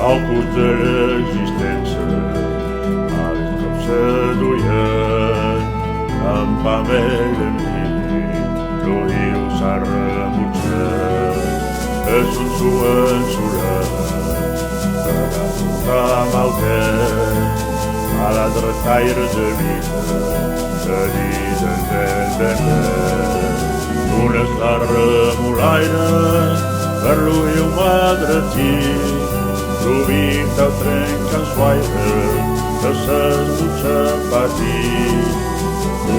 Au curs de l'existència, als cops se duien, amb pamel en mi, l'oïu s'ha rebutjat, és un suen surat, per afrontar amb el temps, a la dretaire de vida, de dins del vender. Una és la remolaire, per l'oïu madretí, l'oït el trenca els guaires, de ses butxes patir.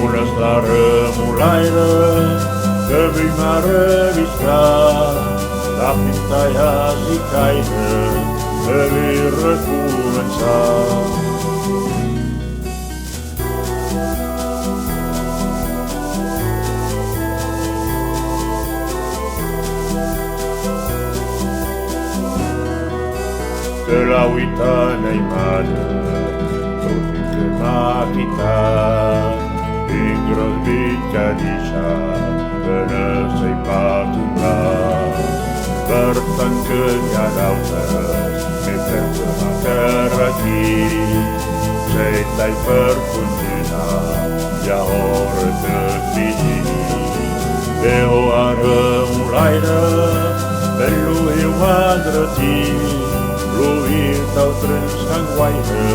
Una és la remolaire, que vull m'ha revistat, la pintalles i caire, que vull recomençar. De la huitana i mare, tot el que m'ha quitat, un gros mitjà deixat, que no sé pas tocar. Per tant que hi ha d'altres, me penso a terra aquí, sei tall per continuar, i a hora de vigir. Veu ara un l'aire, per l'oïu madretí, l'oït el trencan guaire,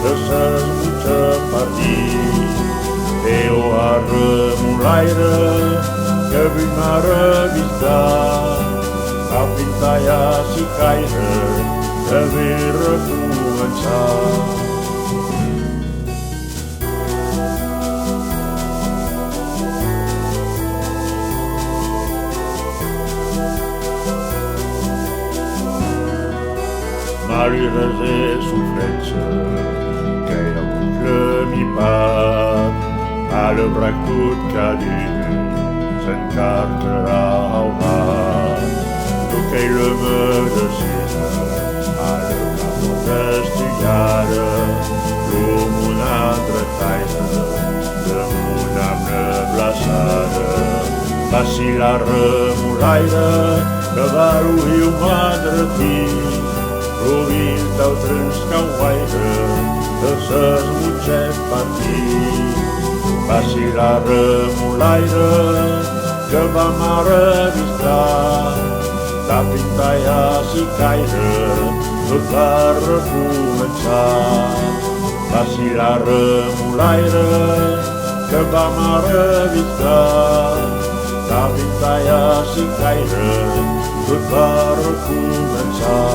de ses butxes patir. Déu a remolaire, que vull m'ha revistat, a pintalles i caire, que vull recomençar. Malgré les souffrances que hi ha hagut le mi part, a le brac tot caduc s'encarterà au mar. Tu que le medecina, a le capot estudiada, l'om una dretaire, de mon ame glaçada. Passi la remolaire, que va l'oïu madretí, l'oït el trenca guaire, de ses butxes patir. Passi la remolaire, que va m'ha revistat, la pintalles i caire, tot va recomençar. Passi la remolaire, que va m'ha revistat, la pintalles i caire, tot va recomençar.